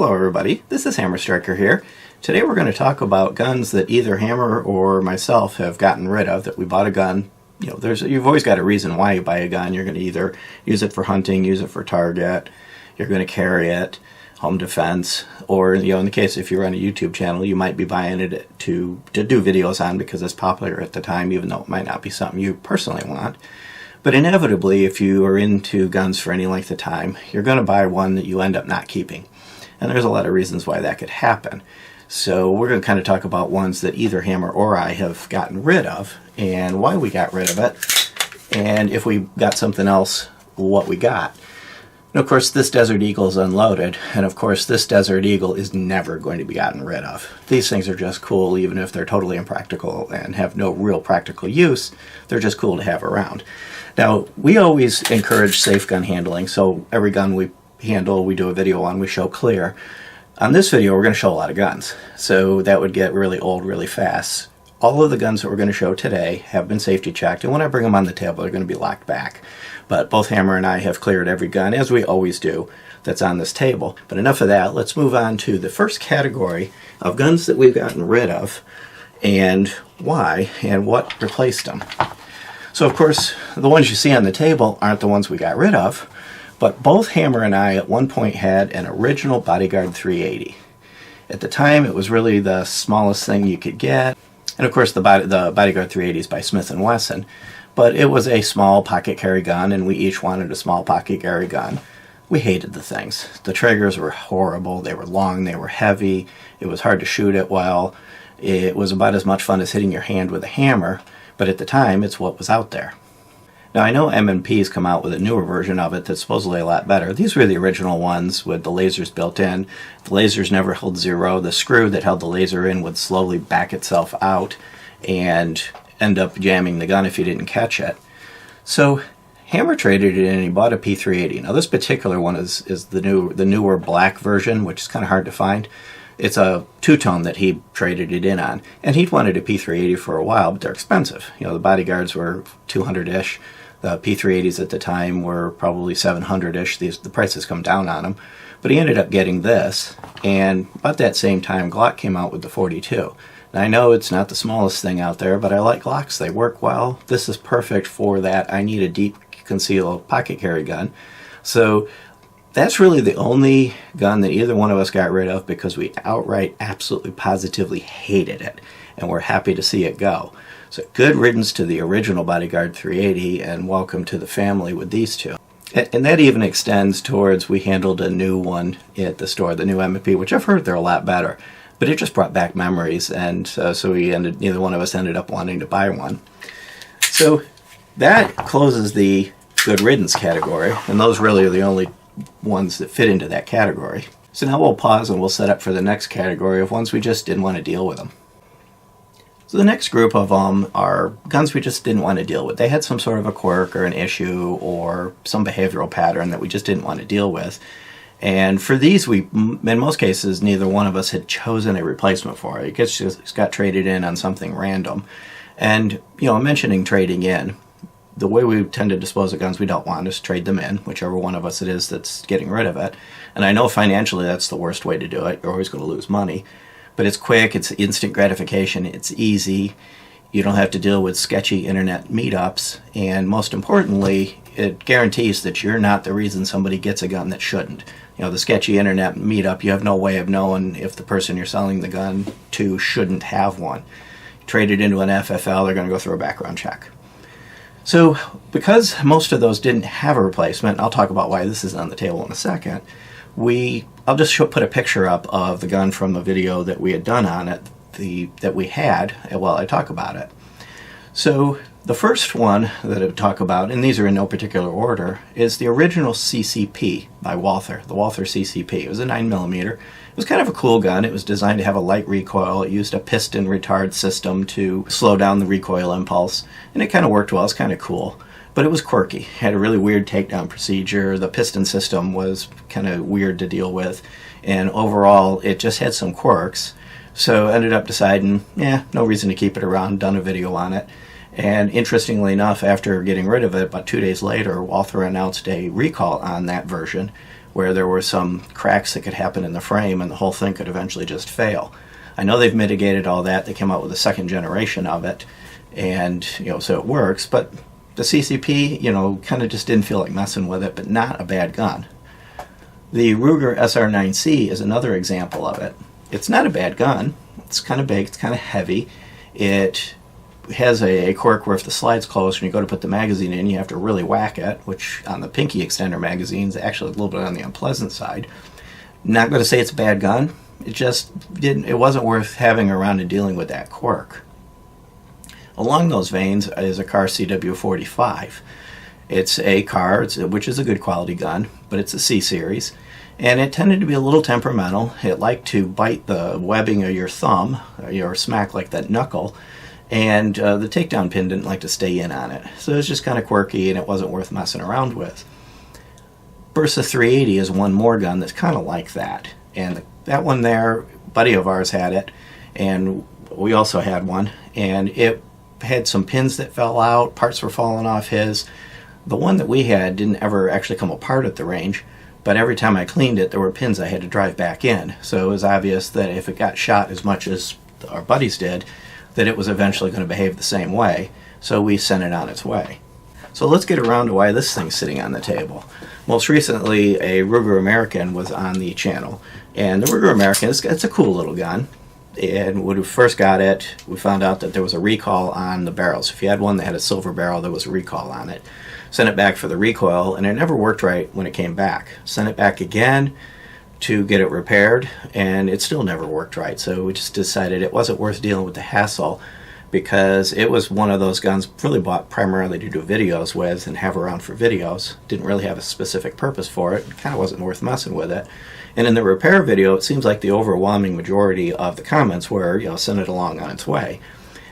Hello everybody, this is Hammer Striker here. Today we're going to talk about guns that either Hammer or myself have gotten rid of, that we bought a gun. You've always got a reason why you buy a gun. You're going to either use it for hunting, use it for target, you're going to carry it, home defense, or in the case if you run a YouTube channel, you might be buying it to do videos on because it's popular at the time, even though it might not be something you personally want. But inevitably, if you are into guns for any length of time, you're going to buy one that you end up not keeping. And there's a lot of reasons why that could happen. So we're going to kind of talk about ones that either Hammer or I have gotten rid of, and why we got rid of it, and if we got something else, what we got. And of course, this Desert Eagle is unloaded, and of course, this Desert Eagle is never going to be gotten rid of. These things are just cool, even if they're totally impractical and have no real practical use. They're just cool to have around. Now, we always encourage safe gun handling, so every gun we handle, we do a video on, we show clear. On this video, we're going to show a lot of guns, so that would get really old really fast. All of the guns that we're going to show today have been safety checked, and when I bring them on the table, they're going to be locked back. But both Hammer and I have cleared every gun, as we always do, that's on this table. But enough of that, let's move on to the first category of guns that we've gotten rid of, and why, and what replaced them. So of course, the ones you see on the table aren't the ones we got rid of, but both Hammer and I at one point had an original Bodyguard 380. At the time, it was really the smallest thing you could get. And of course, the Bodyguard 380 is by Smith & Wesson. But it was a small pocket carry gun, and we each wanted a small pocket carry gun. We hated the things. The triggers were horrible. They were long, they were heavy. It was hard to shoot it well. It was about as much fun as hitting your hand with a hammer. But at the time, it's what was out there. Now, I know M&P's come out with a newer version of it that's supposedly a lot better. These were the original ones with the lasers built in. The lasers never held zero. The screw that held the laser in would slowly back itself out and end up jamming the gun if you didn't catch it. So Hammer traded it in and he bought a P380. Now, this particular one is the newer black version, which is kind of hard to find. It's a two-tone that he traded it in on. And he'd wanted a P380 for a while, but they're expensive. The Bodyguards were $200-ish. The P380s at the time were probably $700-ish. The prices come down on them. But he ended up getting this. And about that same time, Glock came out with the 42. Now, I know it's not the smallest thing out there, but I like Glocks. They work well. This is perfect for that. I need a deep concealed pocket carry gun. So that's really the only gun that either one of us got rid of because we outright, absolutely, positively hated it. And we're happy to see it go. So good riddance to the original Bodyguard 380 and welcome to the family with these two. And that even extends towards, we handled a new one at the store, the new M&P, which I've heard they're a lot better. But it just brought back memories, and so neither one of us ended up wanting to buy one. So that closes the good riddance category, and those really are the only ones that fit into that category. So now we'll pause and we'll set up for the next category of ones we just didn't want to deal with them. So the next group of them are guns we just didn't want to deal with. They had some sort of a quirk or an issue or some behavioral pattern that we just didn't want to deal with. And for these, in most cases, neither one of us had chosen a replacement for it. It just got traded in on something random. And, mentioning trading in, the way we tend to dispose of guns we don't want is trade them in, whichever one of us it is that's getting rid of it. And I know financially that's the worst way to do it. You're always going to lose money. But it's quick, it's instant gratification, it's easy. You don't have to deal with sketchy internet meetups. And most importantly, it guarantees that you're not the reason somebody gets a gun that shouldn't. The sketchy internet meetup, you have no way of knowing if the person you're selling the gun to shouldn't have one. Trade it into an FFL, they're going to go through a background check. So because most of those didn't have a replacement, I'll talk about why this is on the table in a second, I'll just put a picture up of the gun from the video that we had done on it, that we had, while I talk about it. So the first one that I talk about, and these are in no particular order, is the original CCP by Walther, the Walther CCP. It was a 9mm. It was kind of a cool gun. It was designed to have a light recoil. It used a piston retard system to slow down the recoil impulse, and it kind of worked well. It's kind of cool. But it was quirky. It had a really weird takedown procedure. The piston system was kind of weird to deal with, and overall it just had some quirks. So I ended up deciding, no reason to keep it around, done a video on it. And interestingly enough, after getting rid of it, about 2 days later, Walther announced a recall on that version, where there were some cracks that could happen in the frame and the whole thing could eventually just fail. I know they've mitigated all that. They came out with a second generation of it, and so it works, but the CCP, kind of just didn't feel like messing with it, but not a bad gun. The Ruger SR9C is another example of it. It's not a bad gun. It's kind of big, it's kind of heavy. It has a quirk where if the slide's closed and you go to put the magazine in, you have to really whack it, which on the Pinky Extender magazines is actually a little bit on the unpleasant side. Not going to say it's a bad gun. It wasn't worth having around and dealing with that quirk. Along those veins is a Kahr CW45. It's a Kahr, which is a good quality gun, but it's a C series, and it tended to be a little temperamental. It liked to bite the webbing of your thumb, or smack like that knuckle, and the takedown pin didn't like to stay in on it. So it was just kind of quirky, and it wasn't worth messing around with. Bersa 380 is one more gun that's kind of like that, and that one there, a buddy of ours had it, and we also had one, and it had some pins that fell out, parts were falling off his. The one that we had didn't ever actually come apart at the range, but every time I cleaned it, there were pins I had to drive back in. So it was obvious that if it got shot as much as our buddies did, that it was eventually going to behave the same way. So we sent it on its way. So let's get around to why this thing's sitting on the table. Most recently, a Ruger American was on the channel, and the Ruger American, it's a cool little gun. And when we first got it, we found out that there was a recall on the barrels. If you had one that had a silver barrel, there was a recall on it. Sent it back for the recoil, and it never worked right when it came back. Sent it back again to get it repaired, and it still never worked right. So we just decided it wasn't worth dealing with the hassle, because it was one of those guns really bought primarily to do videos with and have around for videos. Didn't really have a specific purpose for it. Kind of wasn't worth messing with it. And in the repair video, it seems like the overwhelming majority of the comments were, send it along on its way.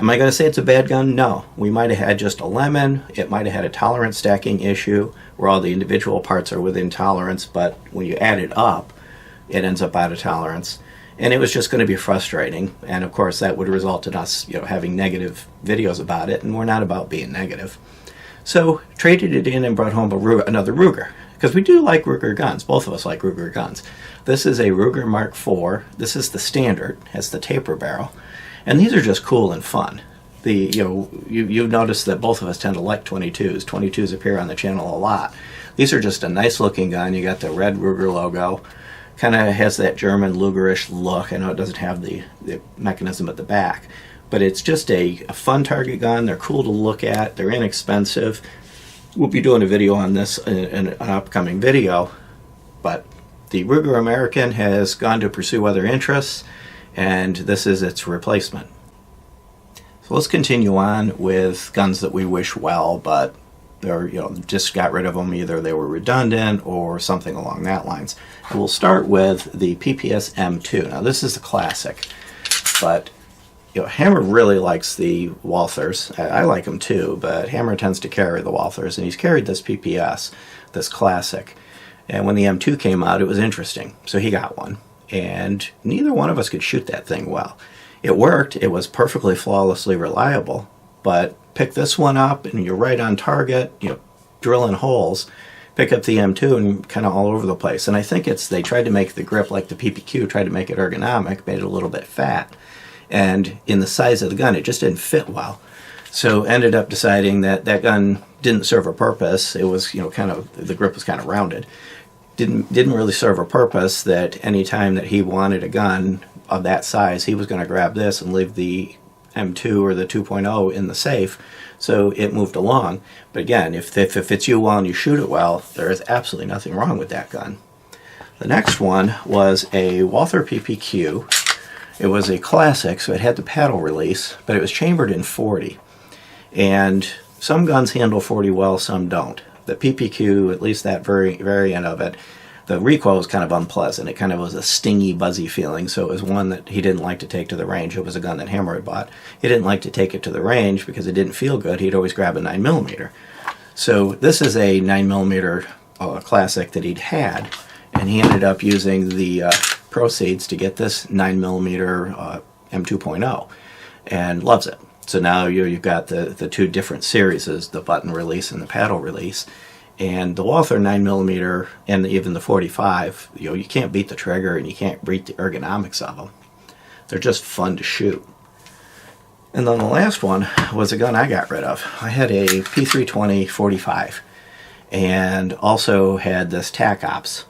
Am I going to say it's a bad gun? No. We might have had just a lemon. It might have had a tolerance stacking issue where all the individual parts are within tolerance, but when you add it up, it ends up out of tolerance. And it was just going to be frustrating. And of course, that would result in us, having negative videos about it, and we're not about being negative. So traded it in and brought home another Ruger, because we do like Ruger guns. Both of us like Ruger guns. This is a Ruger Mark IV. This is the standard, has the taper barrel, and these are just cool and fun. You've noticed that both of us tend to like 22s. 22s appear on the channel a lot. These are just a nice looking gun. You got the red Ruger logo. Kind of has that German Lugerish look. I know it doesn't have the mechanism at the back, but it's just a fun target gun. They're cool to look at. They're inexpensive. We'll be doing a video on this in an upcoming video, but the Ruger American has gone to pursue other interests, and this is its replacement. So let's continue on with guns that we wish well, but they're, just got rid of them. Either they were redundant or something along that lines. And we'll start with the PPS M2. Now this is a classic, but Hammer really likes the Walthers. I like them too, but Hammer tends to carry the Walthers, and he's carried this PPS, this classic. And when the M2 came out, it was interesting. So he got one, and neither one of us could shoot that thing well. It worked. It was perfectly flawlessly reliable, but pick this one up and you're right on target, drilling holes. Pick up the M2 and kind of all over the place. And I think they tried to make the grip like the PPQ, tried to make it ergonomic, made it a little bit fat. And in the size of the gun, it just didn't fit well. So ended up deciding that that gun didn't serve a purpose. It was, the grip was kind of rounded. Didn't really serve a purpose, that any time that he wanted a gun of that size, he was going to grab this and leave the M2 or the 2.0 in the safe. So it moved along. But again, if it fits you well and you shoot it well, there is absolutely nothing wrong with that gun. The next one was a Walther PPQ. It was a classic, so it had the paddle release, but it was chambered in 40. And some guns handle 40 well, some don't. The PPQ, at least that variant of it, the recoil was kind of unpleasant. It kind of was a stingy, buzzy feeling, so it was one that he didn't like to take to the range. It was a gun that Hammer had bought. He didn't like to take it to the range because it didn't feel good. He'd always grab a 9mm. So this is a 9mm classic that he'd had, and he ended up using the proceeds to get this 9mm M2.0 and loves it. So now you've got the two different series, the button release and the paddle release, And the Walther 9mm and even the 45, you can't beat the trigger and you can't beat the ergonomics of them. They're just fun to shoot. And then the last one was a gun I got rid of. I had a P320 45 and also had this TAC Ops.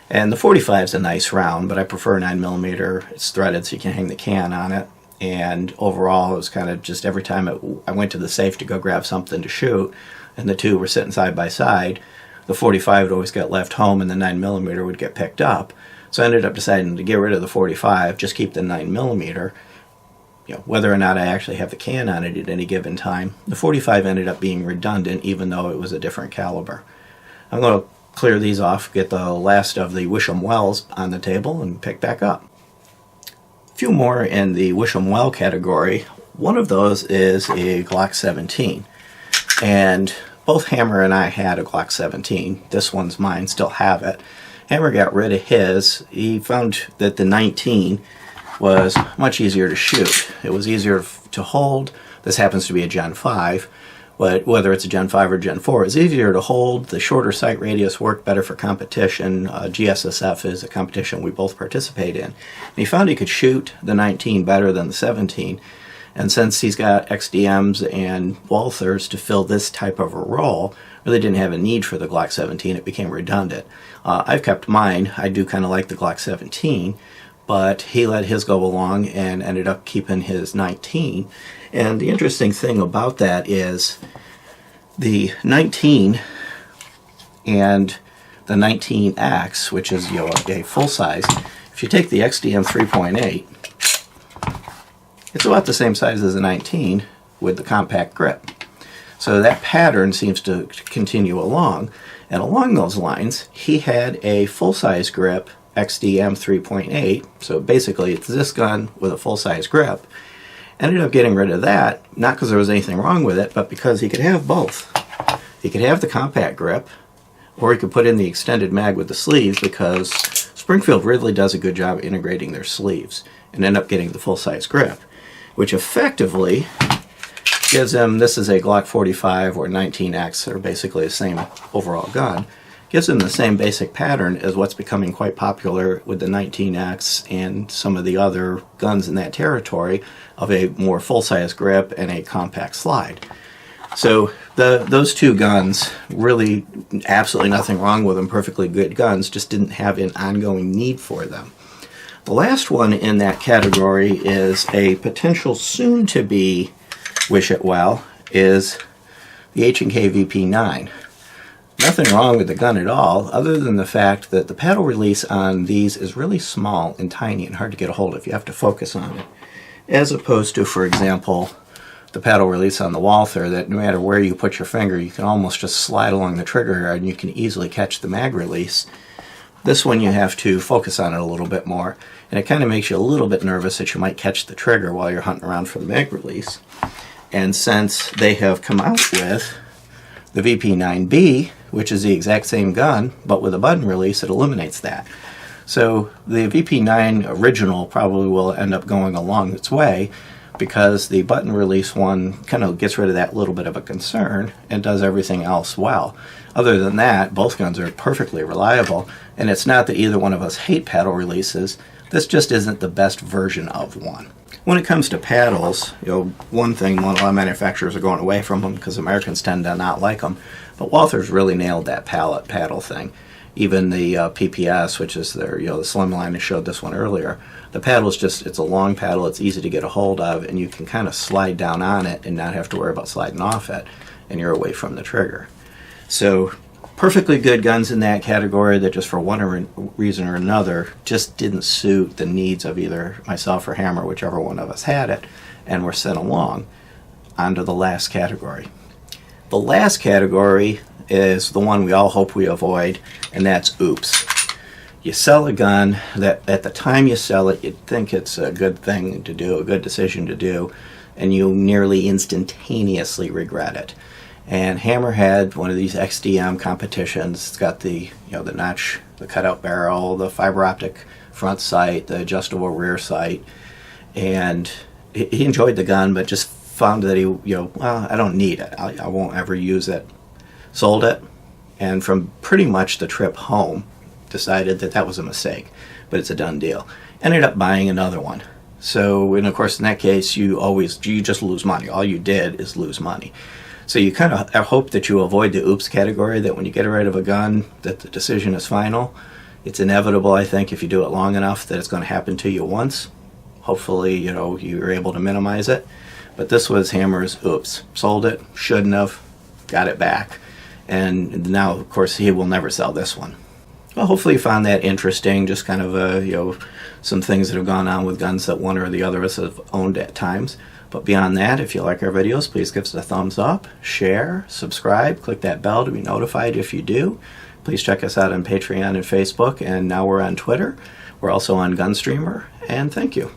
And the 45 is a nice round, but I prefer 9mm. It's threaded so you can hang the can on it. And overall, it was kind of just every time I went to the safe to go grab something to shoot, and the two were sitting side by side, the 45 would always get left home and the 9mm would get picked up. So I ended up deciding to get rid of the 45, just keep the 9mm. Whether or not I actually have the can on it at any given time. The 45 ended up being redundant even though it was a different caliber. I'm going to clear these off, get the last of the Wisham Wells on the table, and pick back up. A few more in the Wisham Well category. One of those is a Glock 17. And both Hammer and I had a Glock 17. This one's mine, still have it. Hammer got rid of his. He found that the 19 was much easier to shoot. It was easier to hold. This happens to be a Gen 5, but whether it's a Gen 5 or Gen 4, it's easier to hold. The shorter sight radius worked better for competition. GSSF is a competition we both participate in. And he found he could shoot the 19 better than the 17. And since he's got XDMs and Walthers to fill this type of a role, really didn't have a need for the Glock 17. It became redundant. I've kept mine. I do kind of like the Glock 17, but he let his go along and ended up keeping his 19. And the interesting thing about that is the 19 and the 19X, which is a full size, if you take the XDM 3.8, it's about the same size as a 19 with the compact grip. So that pattern seems to continue along. And along those lines, he had a full-size grip XDM 3.8. So basically it's this gun with a full-size grip. Ended up getting rid of that, not because there was anything wrong with it, but because he could have both. He could have the compact grip, or he could put in the extended mag with the sleeves, because Springfield really does a good job integrating their sleeves and end up getting the full-size grip, which effectively gives him, this is a Glock 45 or 19X, they're basically the same overall gun, gives him the same basic pattern as what's becoming quite popular with the 19X and some of the other guns in that territory of a more full-size grip and a compact slide. So those two guns, really absolutely nothing wrong with them, perfectly good guns, just didn't have an ongoing need for them. The last one in that category is a potential soon-to-be Wish It Well, is the H&K VP9. Nothing wrong with the gun at all, other than the fact that the paddle release on these is really small and tiny and hard to get a hold of. You have to focus on it. As opposed to, for example, the paddle release on the Walther, that no matter where you put your finger, you can almost just slide along the trigger guard and you can easily catch the mag release. This one you have to focus on it a little bit more, and it kind of makes you a little bit nervous that you might catch the trigger while you're hunting around for the mag release. And since they have come out with the VP9B, which is the exact same gun, but with a button release, it eliminates that. So the VP9 original probably will end up going along its way, because the button release one kind of gets rid of that little bit of a concern and does everything else well. Other than that, both guns are perfectly reliable, and it's not that either one of us hate paddle releases, this just isn't the best version of one. When it comes to paddles, one thing, a lot of manufacturers are going away from them because Americans tend to not like them, but Walther's really nailed that pallet paddle thing. Even the PPS, which is their, the Slimline, I showed this one earlier, the paddle is just, it's a long paddle, it's easy to get a hold of, and you can kind of slide down on it and not have to worry about sliding off it, and you're away from the trigger. So perfectly good guns in that category that just for one reason or another just didn't suit the needs of either myself or Hammer, whichever one of us had it, and were sent along. On to the last category. The last category is the one we all hope we avoid, and that's oops. You sell a gun that at the time you sell it, you'd think it's a good thing to do, a good decision to do, and you nearly instantaneously regret it. And Hammer had one of these XDM competitions. It's got the the notch, the cutout barrel, the fiber optic front sight, the adjustable rear sight, and he enjoyed the gun, but just found that he well, I don't need it. I won't ever use it. Sold it, and from pretty much the trip home, decided that that was a mistake, but it's a done deal. Ended up buying another one. So, and of course, in that case, you just lose money. All you did is lose money. So you kind of hope that you avoid the oops category, that when you get rid of a gun, that the decision is final. It's inevitable, I think, if you do it long enough, that it's going to happen to you once. Hopefully, you're able to minimize it. But this was Hammer's oops. Sold it, shouldn't have, got it back. And now, of course, he will never sell this one. Well, hopefully you found that interesting, just kind of, some things that have gone on with guns that one or the other of us have owned at times. But beyond that, if you like our videos, please give us a thumbs up, share, subscribe, click that bell to be notified if you do. Please check us out on Patreon and Facebook, and now we're on Twitter. We're also on Gunstreamer, and thank you.